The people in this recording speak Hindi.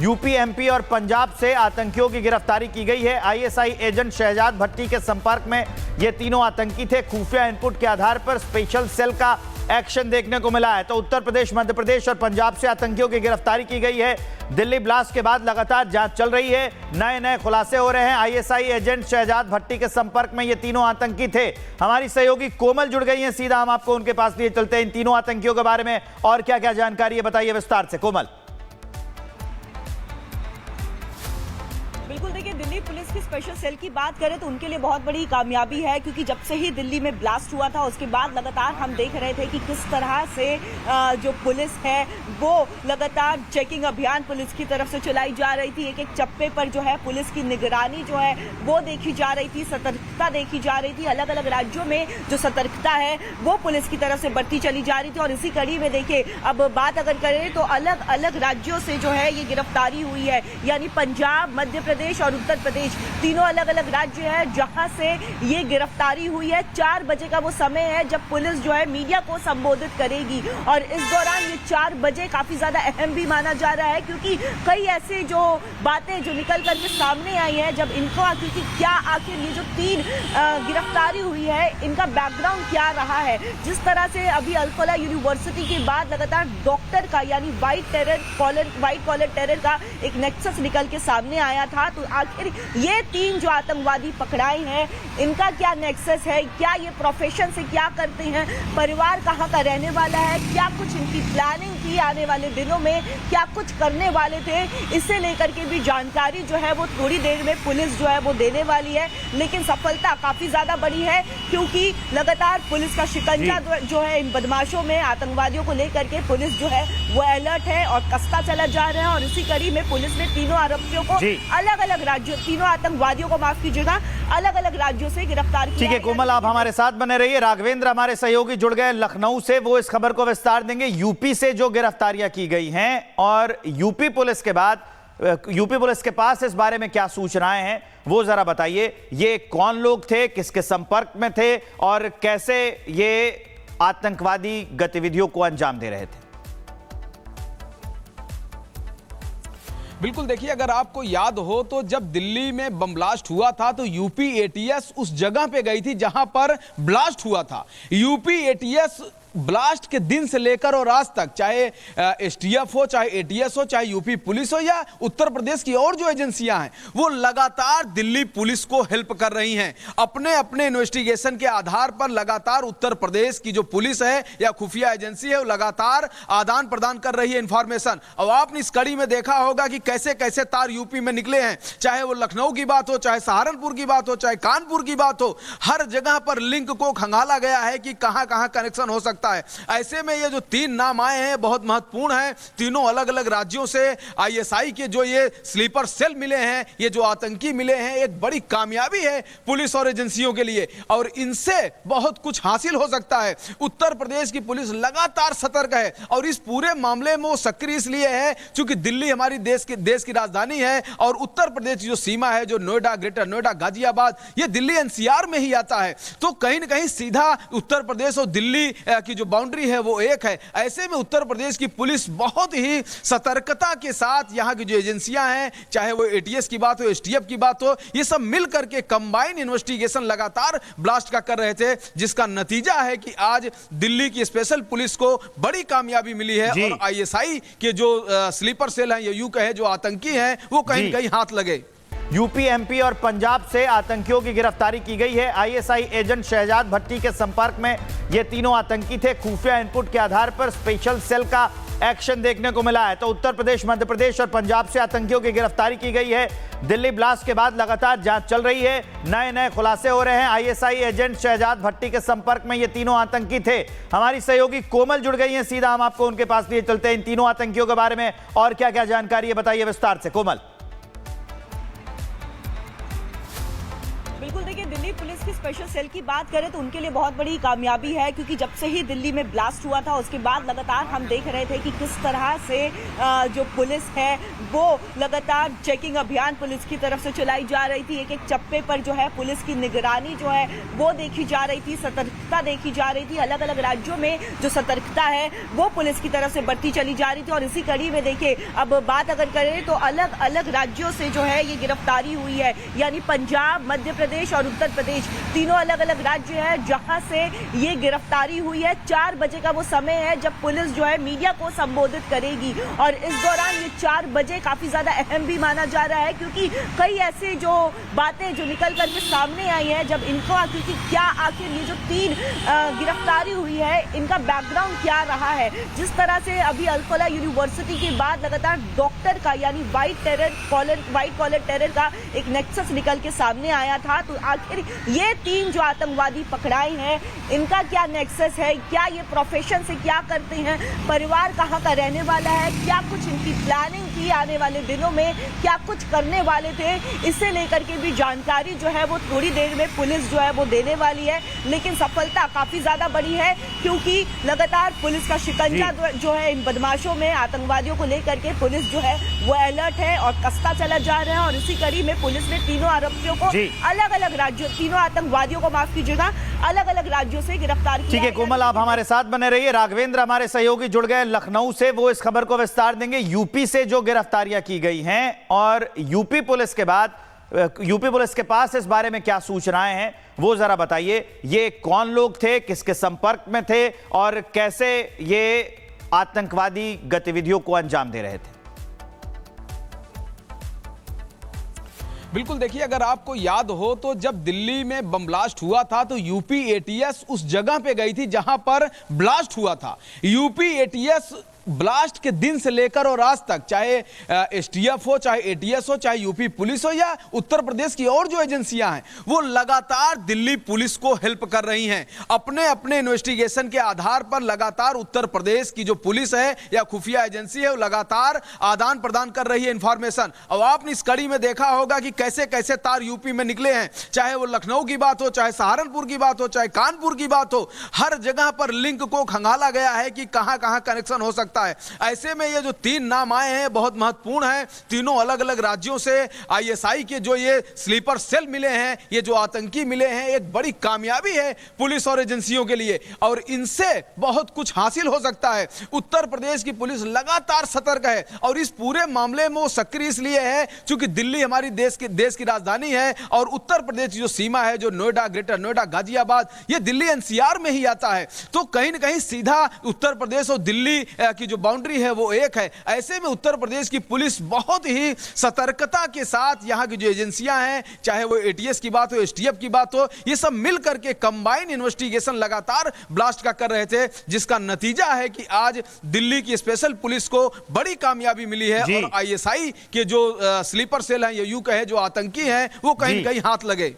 यूपी, एमपी और पंजाब से आतंकियों की गिरफ्तारी की गई है। आईएसआई एजेंट शहजाद भट्टी के संपर्क में ये तीनों आतंकी थे। खुफिया इनपुट के आधार पर स्पेशल सेल का एक्शन देखने को मिला है। तो उत्तर प्रदेश, मध्य प्रदेश और पंजाब से आतंकियों की गिरफ्तारी की गई है। दिल्ली ब्लास्ट के बाद लगातार जांच चल रही है। नए नए खुलासे हो रहे हैं। आईएसआई एजेंट शहजाद भट्टी के संपर्क में ये तीनों आतंकी थे। हमारी सहयोगी कोमल जुड़ गई हैं, सीधा हम आपको उनके पास लिए चलते हैं। इन तीनों आतंकियों के बारे में और क्या क्या जानकारी है, बताइए विस्तार से कोमल। बिल्कुल, देखिए, दिल्ली पुलिस की स्पेशल सेल की बात करें तो उनके लिए बहुत बड़ी कामयाबी है, क्योंकि जब से ही दिल्ली में ब्लास्ट हुआ था उसके बाद लगातार हम देख रहे थे कि किस तरह से जो पुलिस है वो लगातार चेकिंग अभियान पुलिस की तरफ से चलाई जा रही थी। एक एक चप्पे पर जो है पुलिस की निगरानी जो है वो देखी जा रही थी, सतर्कता देखी जा रही थी। अलग अलग राज्यों में जो सतर्कता है वो पुलिस की तरफ से बढ़ती चली जा रही थी। और इसी कड़ी में देखिए, अब बात अगर करें तो अलग अलग राज्यों से जो है ये गिरफ्तारी हुई है, यानी पंजाब, मध्य प्रदेश और उत्तर प्रदेश, तीनों अलग अलग राज्य है जहां से ये गिरफ्तारी हुई है। 4 बजे का वो समय है जब पुलिस जो है मीडिया को संबोधित करेगी, और इस दौरान ये 4 बजे काफी ज्यादा अहम भी माना जा रहा है, क्योंकि कई ऐसे जो बातें जो निकल करके सामने आई है जब इनको, क्योंकि क्या आखिर ये जो 3 गिरफ्तारी हुई है इनका बैकग्राउंड क्या रहा है। जिस तरह से अभी अल-फलाह यूनिवर्सिटी के बाद लगातार डॉक्टर का, यानी व्हाइट कॉलर टेरर का एक नेक्सस निकल के सामने आया था, तो आखिर ये 3 जो आतंकवादी पकड़ाए हैं इनका क्या नेक्सस है, क्या ये प्रोफेशन से क्या करते हैं, परिवार कहाँ का रहने वाला है, क्या कुछ इनकी प्लानिंग थी आने वाले दिनों में, क्या कुछ करने वाले थे, इसे लेकर के भी जानकारी जो है वो थोड़ी देर में पुलिस जो है वो देने वाली है। लेकिन सफलता काफी ज्यादा बड़ी है, क्योंकि लगातार पुलिस का शिकंजा जो है इन बदमाशों में, आतंकवादियों को लेकर के पुलिस जो है वो अलर्ट है और कसता चला जा रहा है। और इसी कड़ी में पुलिस ने तीनों आरोपियों को अलग अलग राज्यों, तीनों आतंकवादियों को, माफ कीजिएगा, अलग अलग राज्यों से गिरफ्तार किया। ठीक है कोमल, आप हमारे साथ बने रहिए। राघवेंद्र हमारे सहयोगी जुड़ गए लखनऊ से, वो इस खबर को विस्तार देंगे। यूपी से जो गिरफ्तारियां की गई हैं और यूपी पुलिस के बाद यूपी पुलिस के पास इस बारे में क्या सूचनाएं हैं वो जरा बताइए। ये कौन लोग थे, किसके संपर्क में थे और कैसे ये आतंकवादी गतिविधियों को अंजाम दे रहे थे? बिल्कुल, देखिए, अगर आपको याद हो तो जब दिल्ली में बम ब्लास्ट हुआ था तो यूपी एटीएस उस जगह पे गई थी जहां पर ब्लास्ट हुआ था। यूपी एटीएस ब्लास्ट के दिन से लेकर और आज तक, चाहे एसटीएफ हो, चाहे एटीएस हो, चाहे यूपी पुलिस हो या उत्तर प्रदेश की और जो एजेंसियां हैं, वो लगातार दिल्ली पुलिस को हेल्प कर रही हैं। अपने अपने इन्वेस्टिगेशन के आधार पर लगातार उत्तर प्रदेश की जो पुलिस है या खुफिया एजेंसी है वो लगातार आदान प्रदान कर रही है इंफॉर्मेशन। अब आपने इस कड़ी में देखा होगा कि कैसे कैसे तार यूपी में निकले हैं, चाहे वो लखनऊ की बात हो, चाहे सहारनपुर की बात हो, चाहे कानपुर की बात हो, हर जगह पर लिंक को खंगाला गया है कि कहां कहां कनेक्शन हो सकता है। ऐसे में ये जो 3 नाम आए हैं बहुत महत्वपूर्ण हैं। तीनों अलग अलग राज्यों से आईएसआई के जो ये स्लीपर सेल मिले हैं, ये जो आतंकी मिले हैं, एक बड़ी कामयाबी है पुलिस और एजेंसियों के लिए, और इनसे बहुत कुछ हासिल हो सकता है। उत्तर प्रदेश की पुलिस लगातार सतर्क है और इस पूरे मामले में वो सक्रिय इसलिए है क्योंकि दिल्ली हमारी देश की राजधानी है और उत्तर प्रदेश की जो सीमा है, जो नोएडा, ग्रेटर नोएडा, गाजियाबाद, ये दिल्ली एनसीआर में ही आता है। तो कहीं ना कहीं सीधा उत्तर प्रदेश और दिल्ली की जो बाउंड्री है वो एक है। ऐसे में उत्तर प्रदेश की पुलिस बहुत ही सतर्कता के साथ यहाँ की जो एजेंसियां हैं, चाहे वो एटीएस की बात हो, एसटीएफ की बात हो, ये सब मिल करके कंबाइन इन्वेस्टिगेशन लगातार ब्लास्ट का कर रहे थे, जिसका नतीजा है कि आज दिल्ली की स्पेशल पुलिस को बड़ी कामयाबी मिली है और आईएसआई के जो स्लीपर सेल हैं, यूं कहे जो आतंकी हैं, वो कहीं कहीं हाथ लगे। यूपी, एमपी और पंजाब से आतंकियों की गिरफ्तारी की गई है। आईएसआई एजेंट शहजाद भट्टी के संपर्क में ये तीनों आतंकी थे। खुफिया इनपुट के आधार पर स्पेशल सेल का एक्शन देखने को मिला है। तो उत्तर प्रदेश, मध्य प्रदेश और पंजाब से आतंकियों की गिरफ्तारी की गई है। दिल्ली ब्लास्ट के बाद लगातार जांच चल रही है। नए नए खुलासे हो रहे हैं। आईएसआई एजेंट शहजाद भट्टी के संपर्क में ये तीनों आतंकी थे। हमारी सहयोगी कोमल जुड़ गई हैं, सीधा हम आपको उनके पास लिए चलते हैं। इन तीनों आतंकियों के बारे में और क्या क्या जानकारी है बताइए विस्तार से कोमल। बिल्कुल, देखिए, दिल्ली दिल्ली पुलिस की स्पेशल सेल की बात करें तो उनके लिए बहुत बड़ी कामयाबी है, क्योंकि जब से ही दिल्ली में ब्लास्ट हुआ था उसके बाद लगातार हम देख रहे थे कि किस तरह से जो पुलिस है वो लगातार चेकिंग अभियान पुलिस की तरफ से चलाई जा रही थी। एक एक चप्पे पर जो है पुलिस की निगरानी जो है वो देखी जा रही थी, सतर्कता देखी जा रही थी। अलग अलग राज्यों में जो सतर्कता है वो पुलिस की तरफ से बढ़ती चली जा रही थी। और इसी कड़ी में देखिए, अब बात अगर करें तो अलग अलग राज्यों से जो है ये गिरफ्तारी हुई है, यानी पंजाब, मध्य प्रदेश और उत्तर प्रदेश, तीनों अलग अलग राज्य है जहां से ये गिरफ्तारी हुई है। 4 बजे का वो समय है जब पुलिस जो है मीडिया को संबोधित करेगी, और इस दौरान ये 4 बजे काफी ज्यादा अहम भी माना जा रहा है, क्योंकि कई ऐसे जो बातें जो निकल करके सामने आई है जब इनको, क्योंकि क्या आखिर ये जो 3 गिरफ्तारी हुई है इनका बैकग्राउंड क्या रहा है। जिस तरह से अभी अल-फलाह यूनिवर्सिटी के बाद लगातार डॉक्टर का यानी व्हाइट कॉलर टेरर का एक नेक्सस निकल के सामने आया था, तो आखिर ये 3 जो आतंकवादी पकड़ाए हैं इनका क्या नेक्सस है, क्या ये प्रोफेशन से क्या करते हैं, परिवार कहाँ का रहने वाला है, क्या कुछ इनकी प्लानिंग थी आने वाले दिनों में, क्या कुछ करने वाले थे, इसे लेकर के भी जानकारी जो है वो थोड़ी देर में पुलिस जो है वो देने वाली है। लेकिन सफलता काफी ज्यादा बड़ी है, क्योंकि लगातार पुलिस का शिकंजा जो है इन बदमाशों में, आतंकवादियों को लेकर के पुलिस जो है वो अलर्ट है और कसता चला जा रहा है। और इसी कड़ी में पुलिस ने तीनों आरोपियों को अलग अलग राज्यों, तीनों आतंकवादियों को माफ कीजिएगा, अलग अलग राज्यों से गिरफ्तार किया। ठीक है कोमल, आप हमारे साथ बने रहिए। राघवेंद्र हमारे सहयोगी जुड़ गए लखनऊ से, वो इस खबर को विस्तार देंगे। यूपी से जो गिरफ्तारियां की गई हैं और यूपी पुलिस के बाद यूपी पुलिस के पास इस बारे में क्या सूचनाएं हैं वो जरा बताइए। ये कौन लोग थे, किसके संपर्क में थे और कैसे ये आतंकवादी गतिविधियों को अंजाम दे रहे थे? बिल्कुल देखिए, अगर आपको याद हो तो जब दिल्ली में बम ब्लास्ट हुआ था तो यूपी एटीएस उस जगह पे गई थी जहां पर ब्लास्ट हुआ था। यूपी एटीएस ब्लास्ट के दिन से लेकर और आज तक, चाहे एसटीएफ हो, चाहे एटीएस हो, चाहे यूपी पुलिस हो या उत्तर प्रदेश की और जो एजेंसियां हैं, वो लगातार दिल्ली पुलिस को हेल्प कर रही हैं। अपने अपने इन्वेस्टिगेशन के आधार पर लगातार उत्तर प्रदेश की जो पुलिस है या खुफिया एजेंसी है वो लगातार आदान प्रदान कर रही है इंफॉर्मेशन। अब आपने इस कड़ी में देखा होगा कि कैसे कैसे तार यूपी में निकले हैं, चाहे वो लखनऊ की बात हो, चाहे सहारनपुर की बात हो, चाहे कानपुर की बात हो, हर जगह पर लिंक को खंगाला गया है कि कहां कहां कनेक्शन हो सकता है। ऐसे में ये जो 3 नाम आए हैं बहुत महत्वपूर्ण हैं। तीनों अलग अलग राज्यों से आईएसआई के जो ये स्लीपर सेल मिले हैं, ये जो आतंकी मिले हैं, एक बड़ी कामयाबी है पुलिस और एजेंसियों के लिए, और इनसे बहुत कुछ हासिल हो सकता है। उत्तर प्रदेश की पुलिस लगातार सतर्क है और इस पूरे मामले में वो सक्रिय इसलिए है क्योंकि दिल्ली हमारी देश की राजधानी है और उत्तर प्रदेश की जो सीमा है, जो नोएडा, ग्रेटर नोएडा, गाजियाबाद, ये दिल्ली एनसीआर में ही आता है। तो कहीं ना कहीं सीधा उत्तर प्रदेश और दिल्ली की जो बाउंड्री है वो एक है। ऐसे में उत्तर प्रदेश की पुलिस बहुत ही सतर्कता के साथ यहाँ की जो एजेंसियां हैं, चाहे वो एटीएस की बात हो, एसटीएफ की बात हो, ये सब मिल करके कंबाइन इन्वेस्टिगेशन लगातार ब्लास्ट का कर रहे थे, जिसका नतीजा है कि आज दिल्ली की स्पेशल पुलिस को बड़ी कामयाबी मिली है और आईएसआई के जो स्लीपर सेल हैं, या यूं कहे जो आतंकी हैं, वो कहीं ना कहीं हाथ लगे।